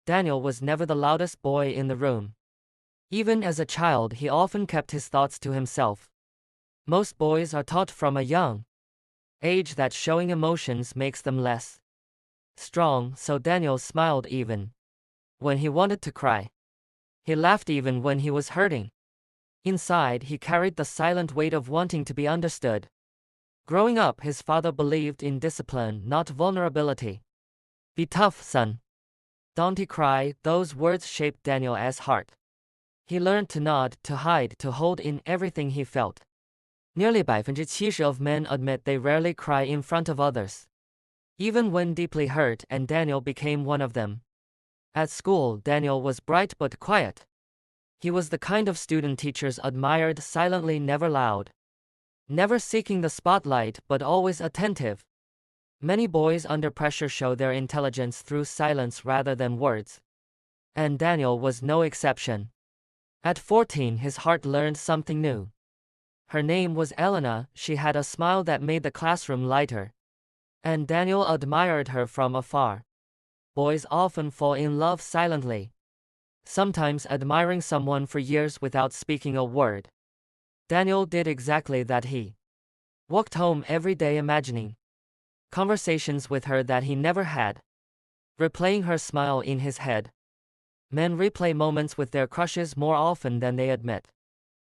Daniel was never the loudest boy in the room. Even as a child, he often kept his thoughts to himself. Most boys are taught from a young age that showing emotions makes them less strong, so Daniel smiled even when he wanted to cry. He laughed even when he was hurting. Inside, he carried the silent weight of wanting to be understood. Growing up, his father believed in discipline, not vulnerability. Be tough, son. Don't cry. Those words shaped Daniel as heart. He learned to nod, to hide, to hold in everything he felt. Nearly 70% of men admit they rarely cry in front of others, even when deeply hurt, and Daniel became one of them. At school, Daniel was bright but quiet. He was the kind of student teachers admired, silently, never loud. Never seeking the spotlight, but always attentive. Many boys under pressure show their intelligence through silence rather than words. And Daniel was no exception. At 14, his heart learned something new. Her name was Elena. She had a smile that made the classroom lighter. And Daniel admired her from afar. Boys often fall in love silently, sometimes admiring someone for years without speaking a word. Daniel did exactly that. He walked home every day imagining conversations with her that he never had, replaying her smile in his head. Men replay moments with their crushes more often than they admit.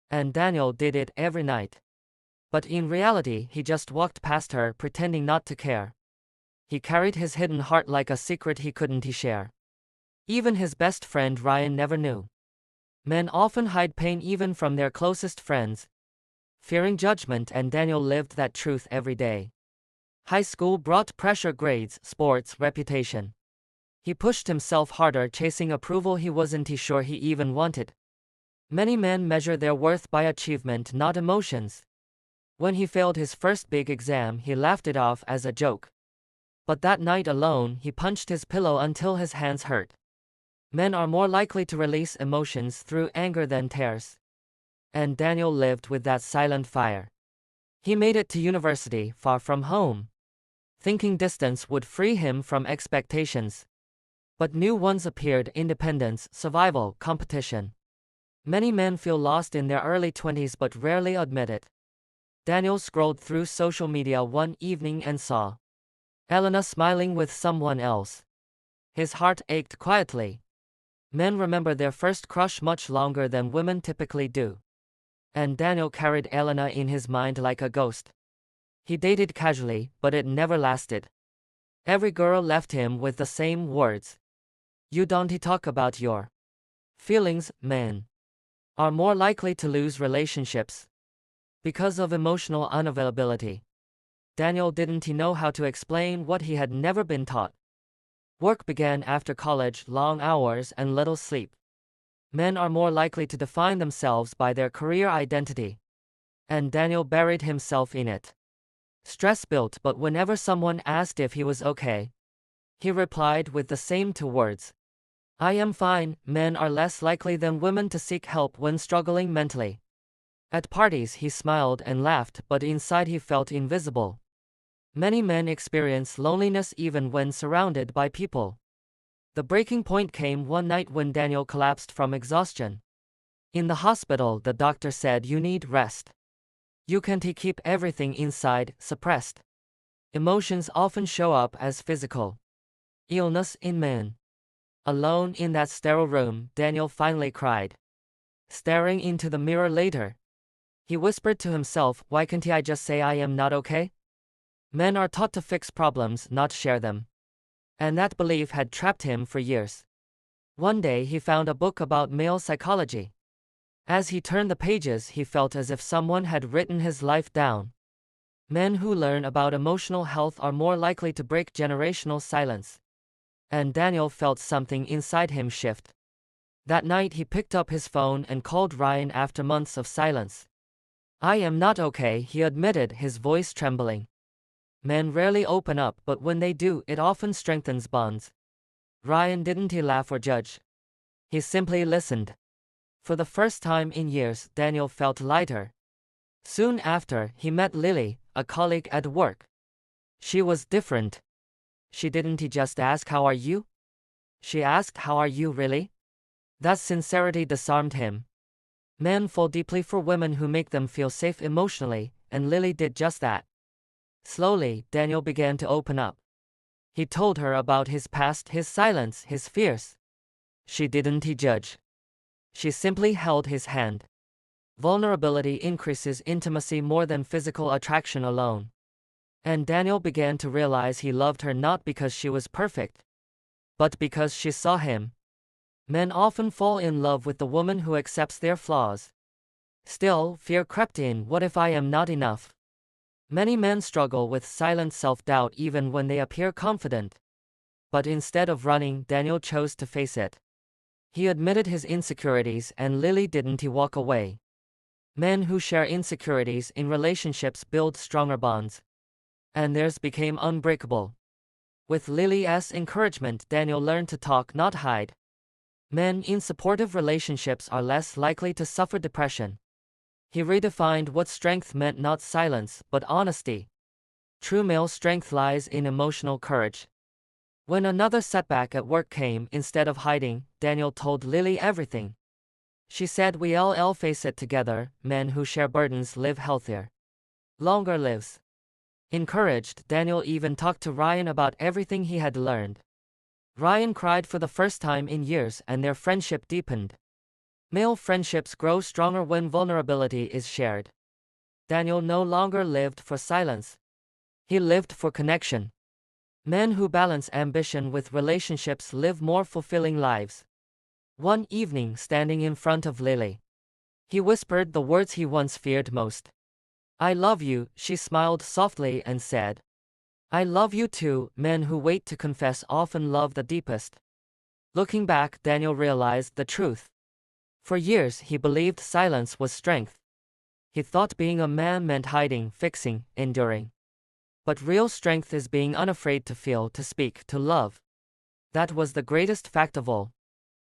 And Daniel did it every night. But in reality, he just walked past her, pretending not to care. He carried his hidden heart like a secret he couldn't share. Even his best friend Ryan never knew. Men often hide pain even from their closest friends, fearing judgment, and Daniel lived that truth every day. High school brought pressure, grades, sports, reputation. He pushed himself harder, chasing approval he wasn't sure he even wanted. Many men measure their worth by achievement, not emotions. When he failed his first big exam, he laughed it off as a joke. But that night alone, he punched his pillow until his hands hurt. Men are more likely to release emotions through anger than tears. And Daniel lived with that silent fire. He made it to university, far from home, thinking distance would free him from expectations. But new ones appeared: independence, survival, competition. Many men feel lost in their early 20s but rarely admit it. Daniel scrolled through social media one evening and saw Elena smiling with someone else. His heart ached quietly. Men remember their first crush much longer than women typically do. And Daniel carried Elena in his mind like a ghost. He dated casually, but it never lasted. Every girl left him with the same words. You don't talk about your feelings. Men are more likely to lose relationships because of emotional unavailability. Daniel didn't know how to explain what he had never been taught. Work began after college: long hours and little sleep. Men are more likely to define themselves by their career identity. And Daniel buried himself in it. Stress built, but whenever someone asked if he was okay, he replied with the same two words: I am fine. Men are less likely than women to seek help when struggling mentally. At parties, he smiled and laughed, but inside he felt invisible. Many men experience loneliness even when surrounded by people. The breaking point came one night when Daniel collapsed from exhaustion. In the hospital, the doctor said, you need rest. You can't keep everything inside, suppressed. Emotions often show up as physical illness in men. Alone in that sterile room, Daniel finally cried. Staring into the mirror later, he whispered to himself, why can't I just say I am not okay? Men are taught to fix problems, not share them. And that belief had trapped him for years. One day he found a book about male psychology. As he turned the pages, he felt as if someone had written his life down. Men who learn about emotional health are more likely to break generational silence. And Daniel felt something inside him shift. That night he picked up his phone and called Ryan after months of silence. I am not okay, he admitted, his voice trembling. Men rarely open up, but when they do, it often strengthens bonds. Ryan didn't laugh or judge. He simply listened. For the first time in years, Daniel felt lighter. Soon after, he met Lily, a colleague at work. She was different. She didn't just ask, how are you? She asked, "How are you really?" That sincerity disarmed him. Men fall deeply for women who make them feel safe emotionally, and Lily did just that. Slowly, Daniel began to open up. He told her about his past, his silence, his fears. She didn't judge. She simply held his hand. Vulnerability increases intimacy more than physical attraction alone. And Daniel began to realize he loved her not because she was perfect, but because she saw him. Men often fall in love with the woman who accepts their flaws. Still, fear crept in. What if I am not enough? Many men struggle with silent self-doubt even when they appear confident. But instead of running, Daniel chose to face it. He admitted his insecurities, and Lily didn't walk away. Men who share insecurities in relationships build stronger bonds. And theirs became unbreakable. With Lily's encouragement, Daniel learned to talk, not hide. Men in supportive relationships are less likely to suffer depression. He redefined what strength meant: not silence, but honesty. True male strength lies in emotional courage. When another setback at work came, instead of hiding, Daniel told Lily everything. She said, "We'll face it together." Men who share burdens live healthier. Longer lives. Encouraged, Daniel even talked to Ryan about everything he had learned. Ryan cried for the first time in years, and their friendship deepened. Male friendships grow stronger when vulnerability is shared. Daniel no longer lived for silence. He lived for connection. Men who balance ambition with relationships live more fulfilling lives. One evening, standing in front of Lily, he whispered the words he once feared most. "I love you." She smiled softly and said, "I love you too." Men who wait to confess often love the deepest. Looking back, Daniel realized the truth. For years, he believed silence was strength. He thought being a man meant hiding, fixing, enduring. But real strength is being unafraid to feel, to speak, to love. That was the greatest fact of all.